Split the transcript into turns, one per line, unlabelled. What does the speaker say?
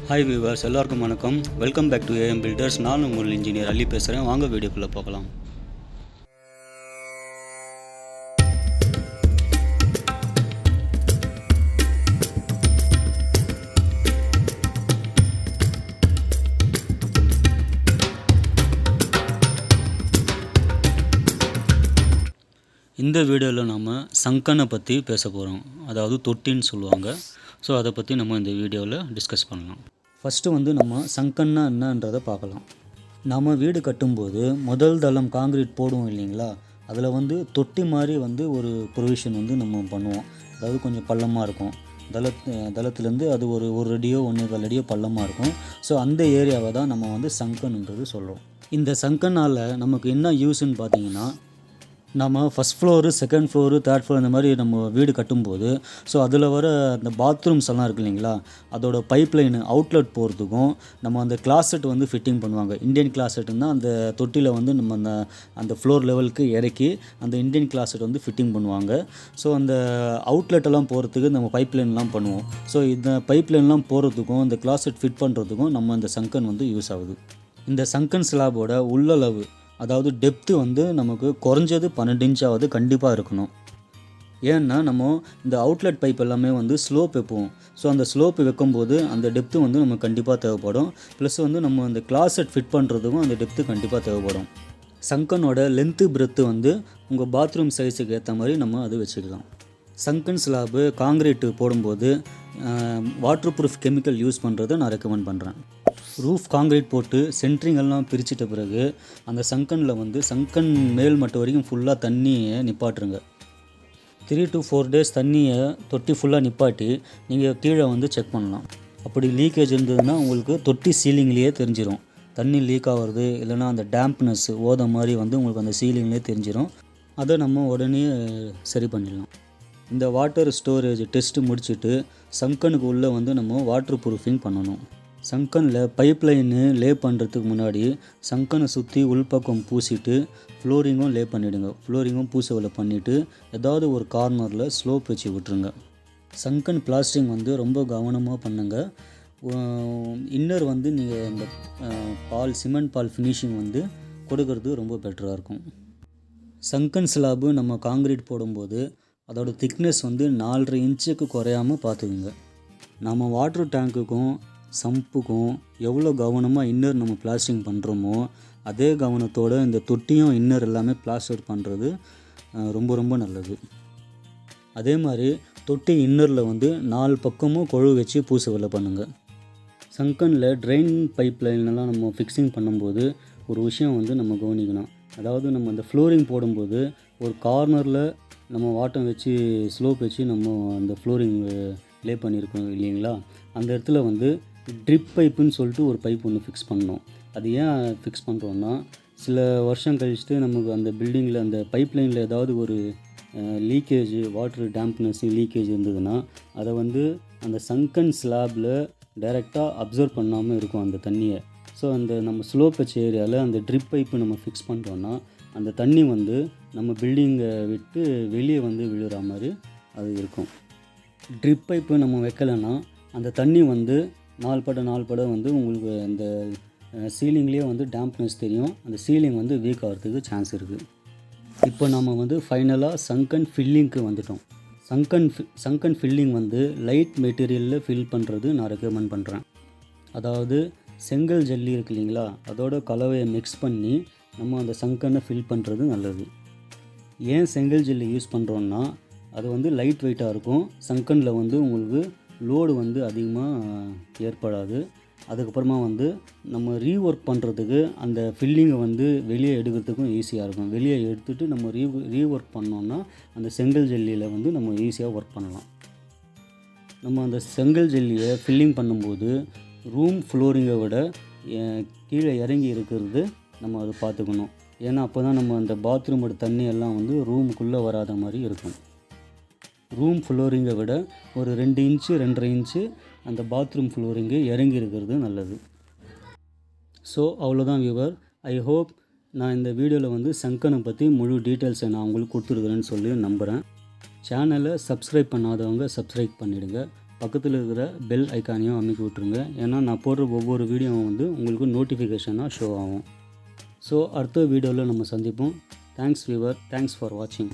Hi viewers, எல்லாருக்கும் வணக்கம். Welcome back to AM builders. நான் உங்கள் இன்ஜினியர் அலி பேசுகிறேன். வாங்க வீடியோக்குள்ளே போகலாம். இந்த வீடியோவில் நம்ம சங்கனை பற்றி பேச போகிறோம். அதாவது தொட்டின்னு சொல்லுவாங்க. ஸோ அதை பற்றி நம்ம இந்த வீடியோவில் டிஸ்கஸ் பண்ணலாம். ஃபஸ்ட்டு நம்ம சங்கன்னா என்னன்றதை பார்க்கலாம். நம்ம வீடு கட்டும்போது முதல் தளம் காங்கிரீட் போடுவோம் இல்லைங்களா, அதில் தொட்டி மாதிரி ஒரு ப்ரொவிஷன் நம்ம பண்ணுவோம். அதாவது கொஞ்சம் பள்ளமாக இருக்கும். தளத்துலேருந்து அது ஒரு அடியோ 1.25 அடியோ பள்ளமாக இருக்கும். ஸோ அந்த ஏரியாவை தான் நம்ம சங்கன்ன்றது சொல்கிறோம். இந்த சங்கனால் நமக்கு என்ன யூஸ்ன்னு பார்த்தீங்கன்னா, நம்ம first floor, second floor, third floor இந்த மாதிரி நம்ம வீடு கட்டும்போது ஸோ அதில் வர அந்த பாத்ரூம்ஸ் எல்லாம் இருக்குது இல்லைங்களா, அதோட பைப் லைனு அவுட்லெட் போகிறதுக்கும் நம்ம அந்த கிளாசெட் ஃபிட்டிங் பண்ணுவாங்க. இந்தியன் கிளாசெட்டுன்னா அந்த தொட்டியில் நம்ம அந்த ஃப்ளோர் லெவலுக்கு இறக்கி அந்த இந்தியன் கிளாசெட் ஃபிட்டிங் பண்ணுவாங்க. ஸோ அந்த அவுட்லெட்டெல்லாம் போகிறதுக்கு நம்ம பைப் லைன்லாம் பண்ணுவோம். ஸோ இந்த பைப் லைன்லாம் போகிறதுக்கும் இந்த கிளாசெட் ஃபிட் பண்ணுறதுக்கும் நம்ம இந்த சங்கன் யூஸ் ஆகுது. இந்த சங்கன் ஸ்லாபோட உள்ளளவு, அதாவது டெப்த்து நமக்கு குறைஞ்சது 12 இன்ச்சாவது கண்டிப்பாக இருக்கணும். ஏன்னா நம்ம இந்த அவுட்லெட் பைப் எல்லாமே ஸ்லோப் வைப்போம். ஸோ அந்த ஸ்லோப் வைக்கும்போது அந்த டெப்த்து நமக்கு கண்டிப்பாக தேவைப்படும். ப்ளஸ் நம்ம அந்த கிளாசெட் ஃபிட் பண்ணுறதுக்கும் அந்த டெப்த்து கண்டிப்பாக தேவைப்படும். சங்கனோட லென்த்து பிரெத்து உங்கள் பாத்ரூம் சைஸுக்கு ஏற்ற மாதிரி நம்ம அது வச்சுக்கலாம். சங்கன் ஸ்லாபு காங்கிரீட்டு போடும்போது வாட்டர் ப்ரூஃப் கெமிக்கல் யூஸ் பண்ணுறதை நான் ரெக்கமெண்ட் பண்ணுறேன். ரூஃப் காங்கிரீட் போட்டு சென்ட்ரிங் எல்லாம் பிரிச்சிட்ட பிறகு அந்த சங்கனில் சங்கன் மேல் மட்டும் வரைக்கும் ஃபுல்லாக தண்ணியை நிப்பாட்டுருங்க. 3 to 4 days தண்ணியை தொட்டி ஃபுல்லாக நிப்பாட்டி நீங்கள் கீழே செக் பண்ணலாம். அப்படி லீக்கேஜ் இருந்ததுன்னா உங்களுக்கு தொட்டி சீலிங்லேயே தெரிஞ்சிடும். தண்ணி லீக் ஆகிறது இல்லைனா அந்த டேம்ப்னஸ் ஓத மாதிரி உங்களுக்கு அந்த சீலிங்லேயே தெரிஞ்சிடும். அதை நம்ம உடனே சரி பண்ணிடலாம். இந்த வாட்டர் ஸ்டோரேஜ் டெஸ்ட்டு முடிச்சுட்டு சங்கனுக்கு உள்ளே நம்ம வாட்டர் ப்ரூஃபிங் பண்ணணும். சங்கனில் பைப் லைனு லே பண்ணுறதுக்கு முன்னாடி சங்கனை சுற்றி உள்பக்கம் பூசிட்டு ஃப்ளோரிங்கும் லே பண்ணிவிடுங்க. ஃப்ளோரிங்கும் பூசவில் பண்ணிவிட்டு ஏதாவது ஒரு கார்னரில் ஸ்லோப் வச்சு விட்ருங்க. சங்கன் பிளாஸ்டிங் ரொம்ப கவனமாக பண்ணுங்க. இன்னர் நீங்கள் இந்த சிமெண்ட் பால் ஃபினிஷிங் கொடுக்கறது ரொம்ப பெட்டராக இருக்கும். சங்கன் ஸ்லாபு நம்ம காங்கிரீட் போடும்போது அதோட திக்னஸ் 4.5 இன்ச்சுக்கு குறையாமல் பார்த்துக்குங்க. நம்ம வாட்டர் டேங்க்குக்கும் சம்புக்கும் எவ்வளோ கவனமாக இன்னர் நம்ம பிளாஸ்டிங் பண்ணுறோமோ அதே கவனத்தோடு இந்த தொட்டியும் இன்னர் எல்லாமே பிளாஸ்டர் பண்ணுறது ரொம்ப ரொம்ப நல்லது. அதே மாதிரி தொட்டி இன்னரில் 4 பக்கமும் கொழு வச்சு பூசவில்லை பண்ணுங்கள். சங்கனில் ட்ரெயின் பைப் லைன்லாம் நம்ம ஃபிக்ஸிங் பண்ணும்போது ஒரு விஷயம் நம்ம கவனிக்கணும். அதாவது நம்ம அந்த ஃப்ளோரிங் போடும்போது ஒரு கார்னரில் நம்ம வாட்டம் வச்சு ஸ்லோப் வச்சு நம்ம அந்த ஃப்ளோரிங் லே பண்ணியிருக்கோம் இல்லைங்களா, அந்த இடத்துல ட்ரிப் பைப்புன்னு சொல்லிட்டு ஒரு பைப் ஒன்று ஃபிக்ஸ் பண்ணோம். அது ஏன் ஃபிக்ஸ் பண்ணுறோன்னா, சில வருஷம் கழிச்சுட்டு நமக்கு அந்த பில்டிங்கில் அந்த பைப் லைனில் ஏதாவது ஒரு லீக்கேஜ், வாட்டர் டேம்ப்னஸ் லீக்கேஜ் இருந்ததுன்னா அதை அந்த சங்கன் ஸ்லாபில் டைரெக்டாக அப்சர்வ் பண்ணாமல் இருக்கும் அந்த தண்ணியை. ஸோ அந்த நம்ம ஸ்லோப் வச்ச ஏரியாவில் அந்த ட்ரிப் பைப்பு நம்ம ஃபிக்ஸ் பண்ணுறோன்னா அந்த தண்ணி நம்ம பில்டிங்கை விட்டு வெளியே விழுற மாதிரி அது இருக்கும். ட்ரிப் பைப்பு நம்ம வைக்கலைன்னா அந்த தண்ணி 4 பட உங்களுக்கு அந்த சீலிங்லேயே டேம்ப்னஸ் தெரியும். அந்த சீலிங் வீக் ஆகிறதுக்கு சான்ஸ் இருக்குது. இப்போ நம்ம ஃபைனலாக சங்கன் ஃபில்லிங்க்கு வந்துட்டோம். சங்கன் ஃபில்லிங் லைட் மெட்டீரியலில் ஃபில் பண்ணுறது நான் ரெக்கமெண்ட் பண்ணுறேன். அதாவது செங்கல் ஜல்லி இருக்குது இல்லைங்களா, அதோட கலவையை மிக்ஸ் பண்ணி நம்ம அந்த சங்கனை ஃபில் பண்ணுறது நல்லது. ஏன் செங்கல் ஜல்லி யூஸ் பண்ணுறோன்னா அது லைட் வெயிட்டாக இருக்கும். சங்கனில் உங்களுக்கு லோடு அதிகமாக ஏற்படாது. அதுக்கப்புறமா நம்ம ரீஒர்க் பண்ணுறதுக்கு அந்த ஃபில்லிங்கை வெளியே எடுக்கிறதுக்கும் ஈஸியாக இருக்கும். வெளியே எடுத்துகிட்டு நம்ம ரீஒர்க் பண்ணோன்னா அந்த செங்கல் ஜல்லியில் நம்ம ஈஸியாக ஒர்க் பண்ணலாம். நம்ம அந்த செங்கல் ஜல்லியை ஃபில்லிங் பண்ணும்போது ரூம் ஃப்ளோரிங்கை விட கீழே இறங்கி இருக்கிறது நம்ம அதை பார்த்துக்கணும். ஏன்னா அப்போ தான் நம்ம அந்த பாத்ரூமோட தண்ணி எல்லாம் ரூமுக்குள்ளே வராத மாதிரி இருக்கும். ரூம் ஃப்ளோரிங்கை விட ஒரு 2 இன்ச்சு 2.5 இன்ச்சு அந்த பாத்ரூம் ஃப்ளோரிங்கு இறங்கி இருக்கிறது நல்லது. ஸோ அவ்வளோதான் வியூவர். ஐ ஹோப் நான் இந்த வீடியோவில் சங்கனை பற்றி முழு டீட்டெயில்ஸை நான் உங்களுக்கு கொடுத்துருக்குறேன்னு சொல்லி நம்புகிறேன். சேனலை சப்ஸ்கிரைப் பண்ணாதவங்க சப்ஸ்கிரைப் பண்ணிவிடுங்க. பக்கத்தில் இருக்கிற பெல் ஐக்கானையும் அமைக்கி விட்ருங்க. ஏன்னா நான் போடுற ஒவ்வொரு வீடியோவும் வந்து உங்களுக்கு நோட்டிஃபிகேஷனாக ஷோ ஆகும். ஸோ அடுத்த வீடியோவில் நம்ம சந்திப்போம். தேங்க்ஸ் வியூவர், தேங்க்ஸ் ஃபார் வாட்சிங்.